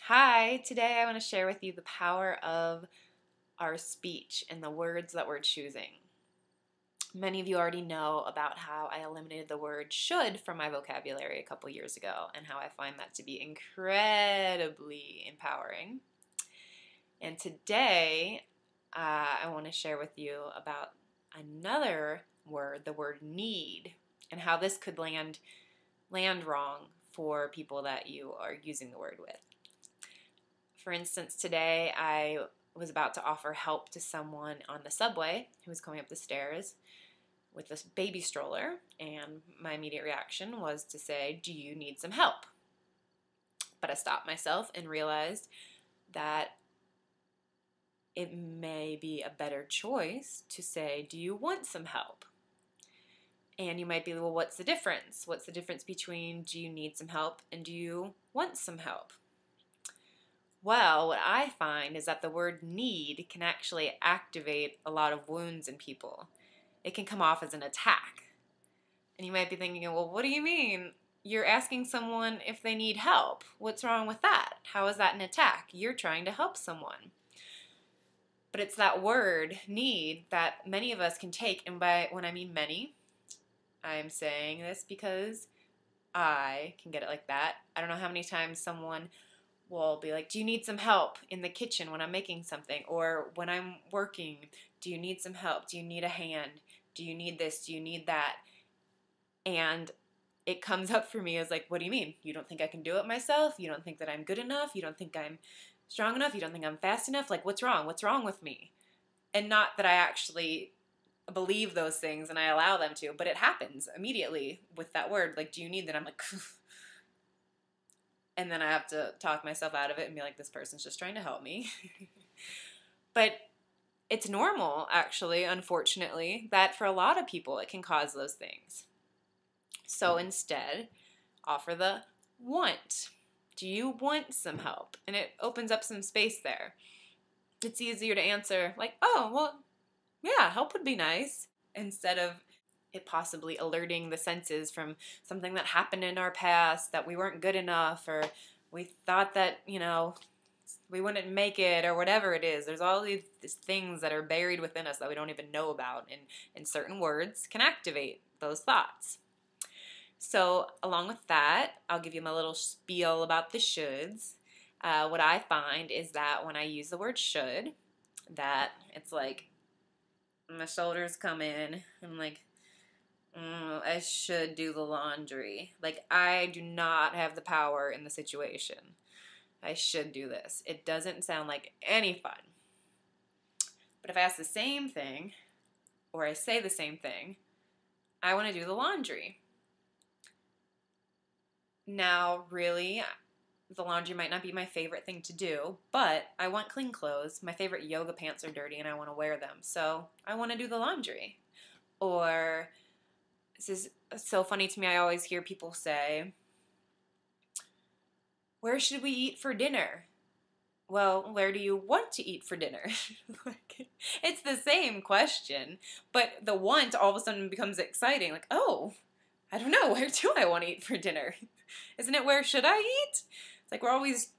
Hi, today I want to share with you the power of our speech and the words that we're choosing. Many of you already know about how I eliminated the word should from my vocabulary a couple years ago and how I find that to be incredibly empowering. And today I want to share with you about another word, the word need, and how this could land wrong for people that you are using the word with. For instance, today I was about to offer help to someone on the subway who was coming up the stairs with this baby stroller, and my immediate reaction was to say, "Do you need some help?" But I stopped myself and realized that it may be a better choice to say, "Do you want some help?" And you might be, well, what's the difference? What's the difference between do you need some help and do you want some help? Well, what I find is that the word need can actually activate a lot of wounds in people. It can come off as an attack. And you might be thinking, well, what do you mean? You're asking someone if they need help. What's wrong with that? How is that an attack? You're trying to help someone. But it's that word, need, that many of us can take. And when I mean many, I'm saying this because I can get it like that. I don't know how many times someone will be like, do you need some help in the kitchen when I'm making something? Or when I'm working, do you need some help? Do you need a hand? Do you need this? Do you need that? And it comes up for me as like, what do you mean? You don't think I can do it myself? You don't think that I'm good enough? You don't think I'm strong enough? You don't think I'm fast enough? Like, what's wrong? What's wrong with me? And not that I actually believe those things and I allow them to, but it happens immediately with that word. Like, do you need that? I'm like, and then I have to talk myself out of it and be like, this person's just trying to help me. But it's normal, actually, unfortunately, that for a lot of people it can cause those things. So instead, offer the want. Do you want some help? And it opens up some space there. It's easier to answer like, oh, well, yeah, help would be nice, instead of it possibly alerting the senses from something that happened in our past, that we weren't good enough, or we thought that, we wouldn't make it, or whatever it is. There's all these things that are buried within us that we don't even know about, and certain words can activate those thoughts. So along with that, I'll give you my little spiel about the shoulds. What I find is that when I use the word should, that it's like my shoulders come in. I'm like, I should do the laundry. Like, I do not have the power in the situation. I should do this. It doesn't sound like any fun. But if I ask the same thing, or I say the same thing, I want to do the laundry. Now, really, the laundry might not be my favorite thing to do, but I want clean clothes. My favorite yoga pants are dirty and I want to wear them, so I want to do the laundry. Or, this is so funny to me, I always hear people say, where should we eat for dinner? Well, where do you want to eat for dinner? It's the same question, but the want all of a sudden becomes exciting. Like, oh, I don't know, where do I want to eat for dinner? Isn't it where should I eat? It's like we're always,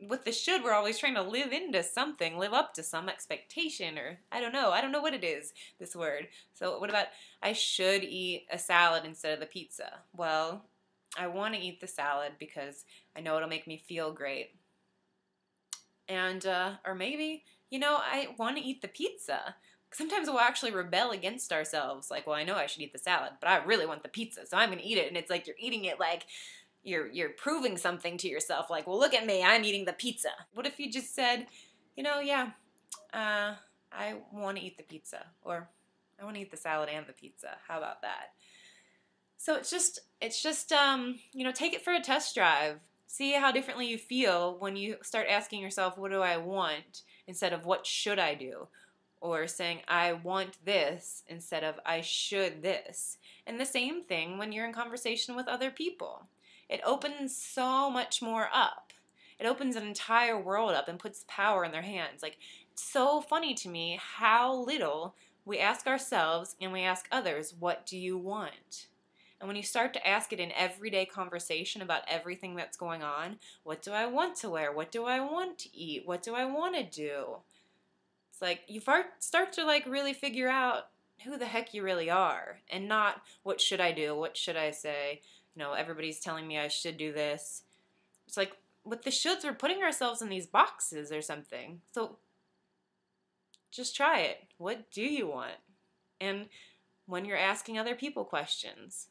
with the should, we're always trying to live into something, live up to some expectation, or I don't know what it is, this word. So what about, I should eat a salad instead of the pizza? Well, I want to eat the salad because I know it'll make me feel great. And, or maybe, I want to eat the pizza. Sometimes we'll actually rebel against ourselves. Like, well, I know I should eat the salad, but I really want the pizza, so I'm going to eat it. And it's like you're eating it like you're proving something to yourself. Like, well, look at me, I'm eating the pizza. What if you just said, I want to eat the pizza, or I want to eat the salad and the pizza. How about that? So it's just take it for a test drive. See how differently you feel when you start asking yourself, what do I want, instead of what should I do? Or saying, I want this, instead of I should this. And the same thing when you're in conversation with other people. It opens so much more up. It opens an entire world up and puts power in their hands. Like, it's so funny to me how little we ask ourselves and we ask others, what do you want? And when you start to ask it in everyday conversation about everything that's going on, what do I want to wear? What do I want to eat? What do I want to do? It's like you start to like really figure out who the heck you really are, and not what should I do? What should I say? Everybody's telling me I should do this. It's like with the shoulds, we're putting ourselves in these boxes or something. So just try it. What do you want? And when you're asking other people questions,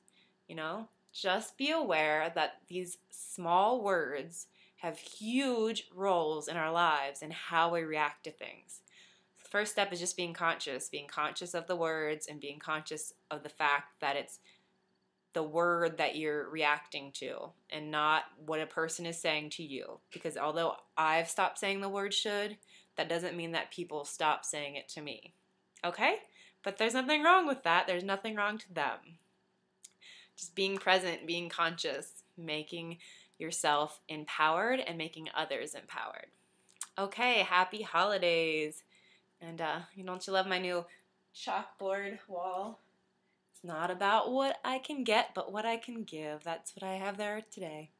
just be aware that these small words have huge roles in our lives and how we react to things. The first step is just being conscious of the words and being conscious of the fact that it's the word that you're reacting to and not what a person is saying to you. Because although I've stopped saying the word should, that doesn't mean that people stop saying it to me. Okay? But there's nothing wrong with that. There's nothing wrong to them. Just being present, being conscious, making yourself empowered and making others empowered. Okay, happy holidays. And don't you love my new chalkboard wall? It's not about what I can get, but what I can give. That's what I have there today.